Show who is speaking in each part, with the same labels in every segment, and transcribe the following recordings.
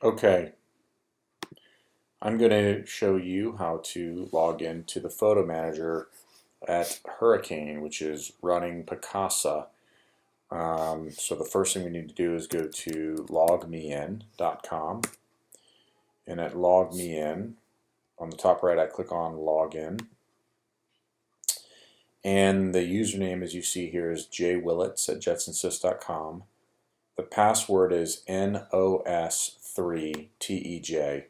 Speaker 1: Okay, I'm going to show you how to log into the photo manager at Hurricane, which is running Picasa. So the first thing we need to do is go to logmein.com, and at logmein, on the top right I click on login, and the username as you see here is jwillets@jetsonsys.com. The password is NOS3TEJ.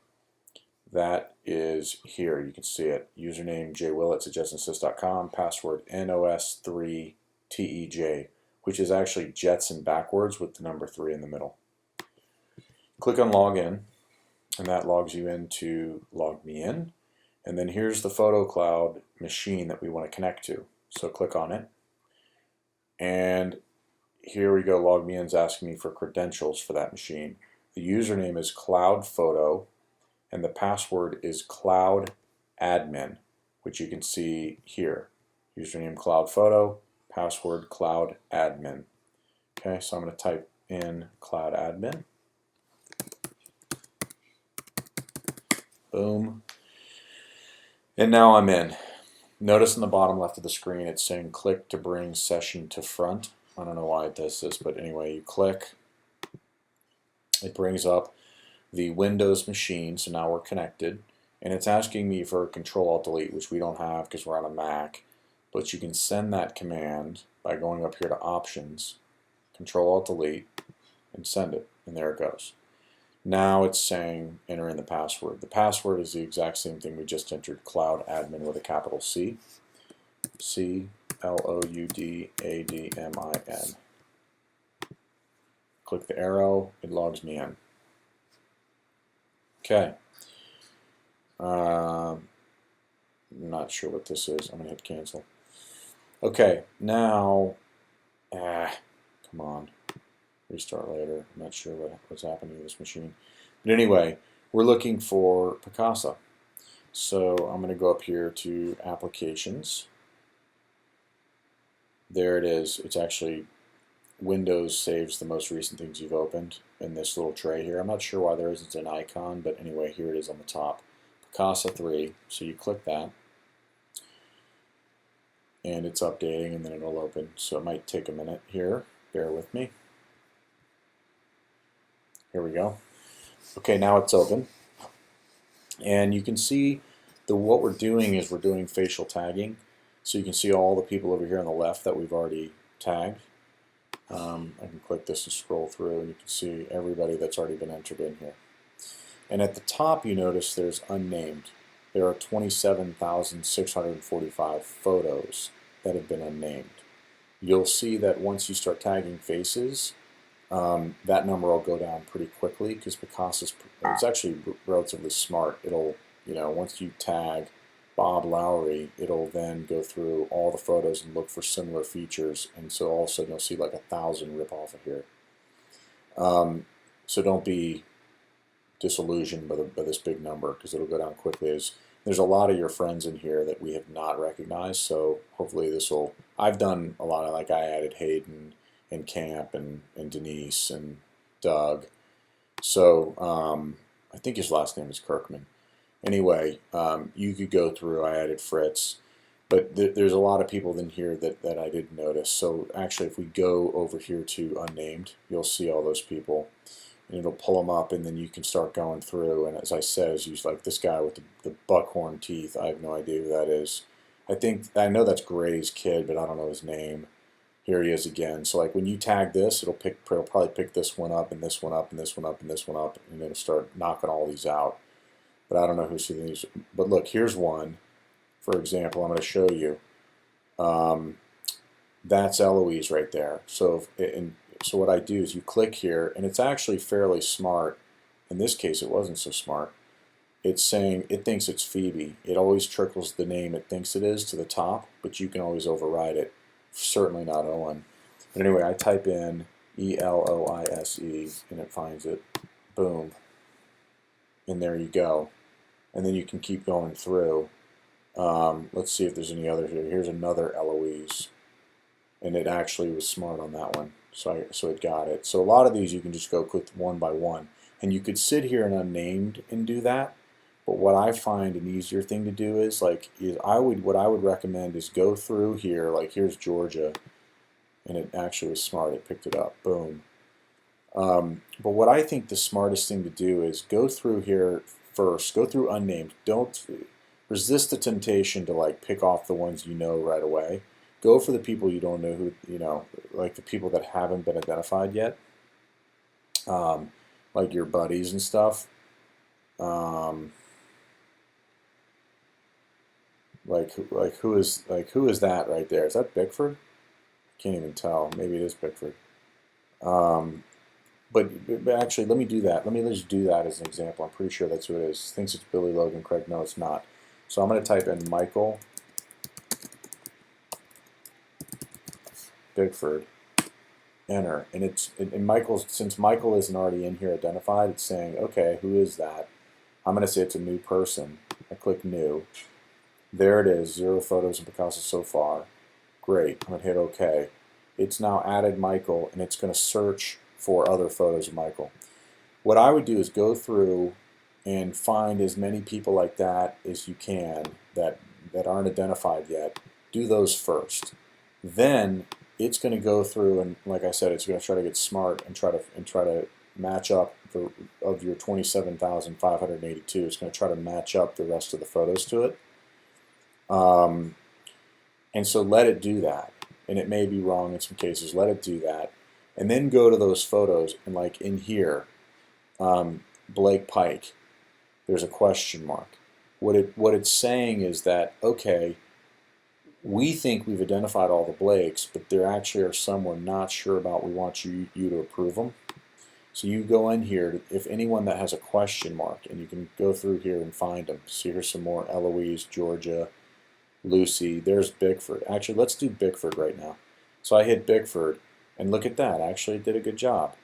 Speaker 1: That is here. You can see it. Username jwillets@jetsonsys.com. Password NOS3TEJ, which is actually Jetson backwards with the number 3 in the middle. Click on Login, and that logs you into LogMeIn. And then here's the PhotoCloud machine that we want to connect to. So click on it. And here we go. LogMeIn is asking me for credentials for that machine. The username is CloudPhoto, and the password is CloudAdmin, which you can see here. Username CloudPhoto, password CloudAdmin. Okay, so I'm going to type in CloudAdmin. Boom. And now I'm in. Notice in the bottom left of the screen it's saying click to bring session to front. I don't know why it does this, but anyway, you click. It brings up the Windows machine, so now we're connected, and it's asking me for Control-Alt-Delete, which we don't have because we're on a Mac, but you can send that command by going up here to Options, Control-Alt-Delete, and send it, and there it goes. Now it's saying enter in the password. The password is the exact same thing we just entered, CloudAdmin with a capital C, CLOUDADMIN. Click the arrow, it logs me in. Okay. I'm not sure what this is. I'm going to hit cancel. Okay, now, come on. Restart later. I'm not sure what's happening to this machine. But anyway, we're looking for Picasa. So I'm going to go up here to Applications. There it is. It's actually Windows saves the most recent things you've opened in this little tray here. I'm not sure why there isn't an icon, but anyway, here it is on the top. Picasa 3, so you click that, and it's updating, and then it'll open. So it might take a minute here. Bear with me. Here we go. Okay, now it's open. And you can see what we're doing is we're doing facial tagging. So you can see all the people over here on the left that we've already tagged. I can click this and scroll through, and you can see everybody that's already been entered in here. And at the top, you notice there's unnamed. There are 27,645 photos that have been unnamed. You'll see that once you start tagging faces, that number will go down pretty quickly because Picasa's it's actually relatively smart. It'll, once you tag Bob Lowry, it'll then go through all the photos and look for similar features, and so all of a sudden you'll see like 1,000 rip off of here. So don't be disillusioned by this big number because it'll go down quickly. There's a lot of your friends in here that we have not recognized, so hopefully this will. I've done a lot of, like, I added Hayden and Camp and Denise and Doug. So I think his last name is Kirkman. Anyway, you could go through. I added Fritz, but there's a lot of people in here that I didn't notice. So actually, if we go over here to unnamed, you'll see all those people, and it'll pull them up, and then you can start going through. And as I said, as you like this guy with the buckhorn teeth, I have no idea who that is. I know that's Gray's kid, but I don't know his name. Here he is again. So like when you tag this, it'll probably pick this one up and this one up and this one up and this one up, and it'll start knocking all these out. But I don't know who's these. But look, here's one. For example, I'm going to show you. That's Eloise right there. So so what I do is you click here, and it's actually fairly smart. In this case, it wasn't so smart. It's saying it thinks it's Phoebe. It always trickles the name it thinks it is to the top, but you can always override it. Certainly not Owen. But anyway, I type in Eloise, and it finds it. Boom. And there you go. And then you can keep going through. Let's see if there's any other here. Here's another Eloise. And it actually was smart on that one. So it got it. So a lot of these you can just go with one by one. And you could sit here in unnamed and do that. But what I find an easier thing to do is what I would recommend is go through here, like here's Georgia, and it actually was smart. It picked it up. Boom. But what I think the smartest thing to do is go through here first. Go through unnamed. Don't resist the temptation to like pick off the ones you know right away. Go for the people you don't know like the people that haven't been identified yet, like your buddies and stuff. Who is that right there? Is that Bickford? Can't even tell. Maybe it is Bickford. But actually, let me do that. Let me just do that as an example. I'm pretty sure that's who it is. Thinks it's Billy Logan Craig. No, it's not. So I'm going to type in Michael Bickford. Enter, and since Michael isn't already in here identified, it's saying, okay, who is that? I'm going to say it's a new person. I click new. There it is, 0 photos of Picasso so far. Great. I'm going to hit OK. It's now added Michael, and it's going to search for other photos of Michael. What I would do is go through and find as many people like that as you can that aren't identified yet. Do those first. Then it's going to go through and, like I said, it's going to try to get smart and try to match up of your 27,582. It's going to try to match up the rest of the photos to it. And so let it do that. And it may be wrong in some cases. Let it do that. And then go to those photos and like in here, Blake Pike, there's a question mark. What it's saying is that, okay, we think we've identified all the Blakes, but there actually are some we're not sure about. We want you to approve them. So you go in here, if anyone that has a question mark, and you can go through here and find them. So here's some more: Eloise, Georgia, Lucy. There's Bickford. Actually, let's do Bickford right now. So I hit Bickford, and look at that. Actually, it did a good job.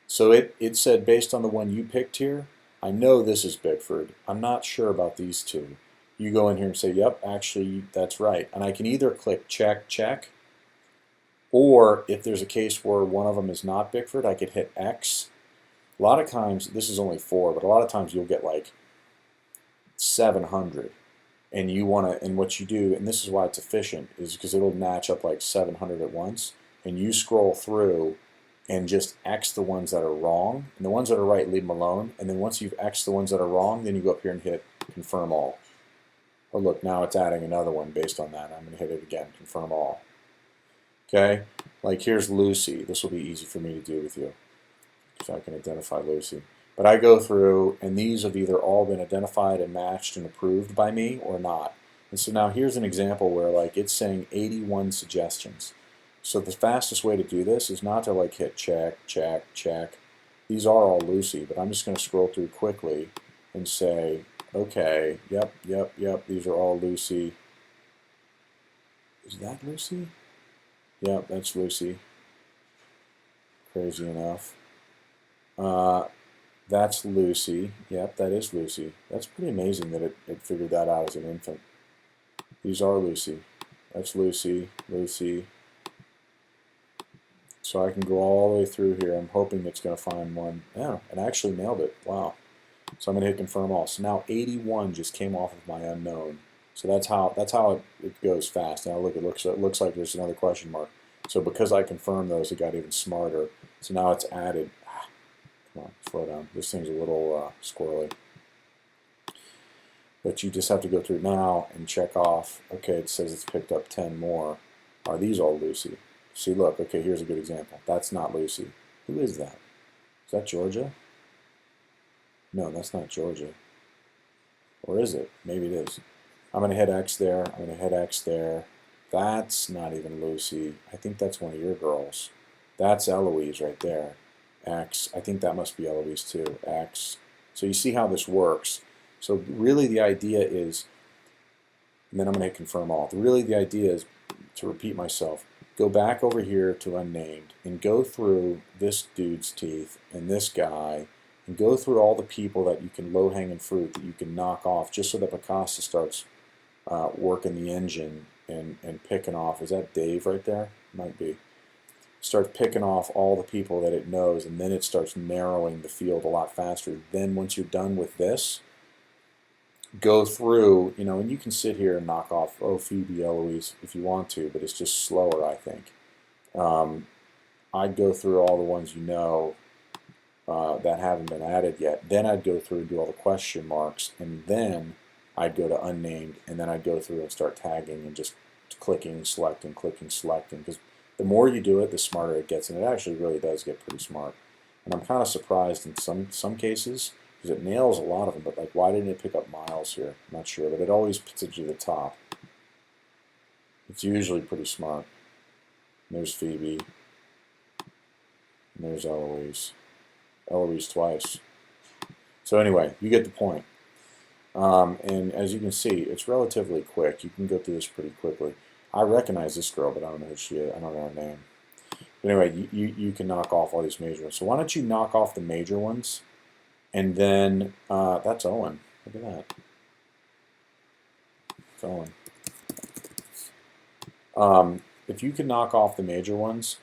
Speaker 1: So it said, based on the one you picked here, I know this is Bickford. I'm not sure about these two. You go in here and say, yep, actually, that's right. And I can either click check, check, or if there's a case where one of them is not Bickford, I could hit X. A lot of times, this is only 4, but a lot of times you'll get like 700. And and what you do, and this is why it's efficient, is because it'll match up like 700 at once. And you scroll through and just X the ones that are wrong. And the ones that are right, leave them alone. And then once you've X'd the ones that are wrong, then you go up here and hit confirm all. Oh, look, now it's adding another one based on that. I'm going to hit it again, confirm all. Okay, like here's Lucy. This will be easy for me to do with you, so I can identify Lucy. But I go through, and these have either all been identified and matched and approved by me or not. And so now here's an example where like it's saying 81 suggestions. So the fastest way to do this is not to like hit check, check, check. These are all Lucy, but I'm just going to scroll through quickly and say, okay, yep, yep, yep, these are all Lucy. Is that Lucy? Yep, that's Lucy. Crazy enough. That's Lucy. Yep, that is Lucy. That's pretty amazing that it figured that out as an infant. These are Lucy. That's Lucy, Lucy. So I can go all the way through here. I'm hoping it's going to find one. Yeah, it actually nailed it. Wow. So I'm going to hit confirm all. So now 81 just came off of my unknown. So that's how it goes fast. Now look, it looks like there's another question mark. So because I confirmed those, it got even smarter. So now it's added. Come on, slow down. This thing's a little squirrely. But you just have to go through now and check off. Okay, it says it's picked up 10 more. Are these all Lucy? See, look. Okay, here's a good example. That's not Lucy. Who is that? Is that Georgia? No, that's not Georgia. Or is it? Maybe it is. I'm going to hit X there. I'm going to hit X there. That's not even Lucy. I think that's one of your girls. That's Eloise right there. X. I think that must be Eloise too. X. So you see how this works. So really the idea is, and then I'm going to hit confirm all. Really the idea is, to repeat myself, go back over here to unnamed and go through this dude's teeth and this guy and go through all the people that you can low-hanging fruit that you can knock off just so that Picasso starts working the engine and picking off. Is that Dave right there? Might be. starts picking off all the people that it knows, and then it starts narrowing the field a lot faster. Then once you're done with this, go through, and you can sit here and knock off, Phoebe, Eloise, if you want to, but it's just slower, I think. I'd go through all the ones that haven't been added yet. Then I'd go through and do all the question marks, and then I'd go to unnamed, and then I'd go through and start tagging and just clicking, selecting, because the more you do it, the smarter it gets, and it actually really does get pretty smart. And I'm kind of surprised in some cases, because it nails a lot of them, but like, why didn't it pick up Miles here? I'm not sure, but it always puts it to the top. It's usually pretty smart. And there's Phoebe. And there's Eloise. Eloise twice. So anyway, you get the point. And as you can see, it's relatively quick. You can go through this pretty quickly. I recognize this girl, but I don't know who she is. I don't know her name. But anyway, you can knock off all these major ones. So why don't you knock off the major ones, and then that's Owen. Look at that. It's Owen. If you can knock off the major ones,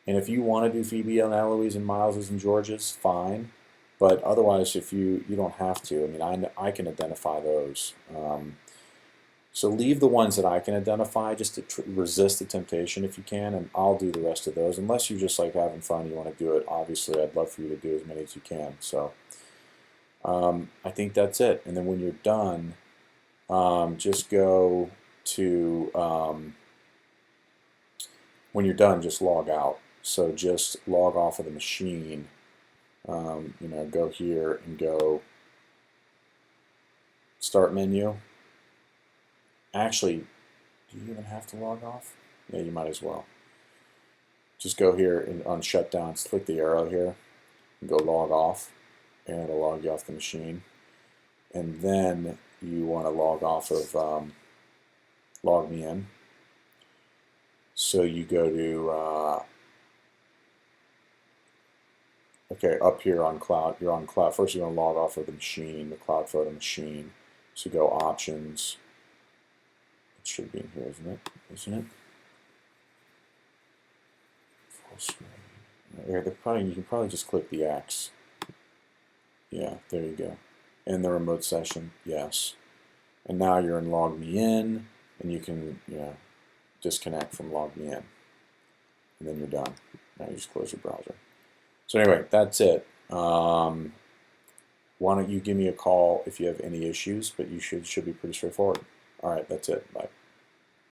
Speaker 1: and if you want to do Phoebe and Eloise and Miles's and George's, fine. But otherwise, if you don't have to. I mean, I can identify those. So leave the ones that I can identify just to resist the temptation if you can, and I'll do the rest of those. Unless you just like having fun, you want to do it. Obviously, I'd love for you to do as many as you can. So I think that's it. And then when you're done, just go to when you're done, just log out. So just log off of the machine. Go here and go Start Menu. Actually, do you even have to log off? Yeah, you might as well. Just go here and on Shutdowns, click the arrow here, and go Log Off, and it'll log you off the machine. And then you want to log off of Log Me In. So you go to okay, up here on Cloud, you're on Cloud. First you're going to log off of the machine, the Cloud Photo machine. So go Options. It should be in here, isn't it? Full screen. Here, you can probably just click the X. Yeah, there you go. And the remote session, yes. And now you're in Log Me In, and you can disconnect from Log Me In. And then you're done. Now you just close your browser. So anyway, that's it. Why don't you give me a call if you have any issues, but you should be pretty straightforward. All right, that's it. Bye.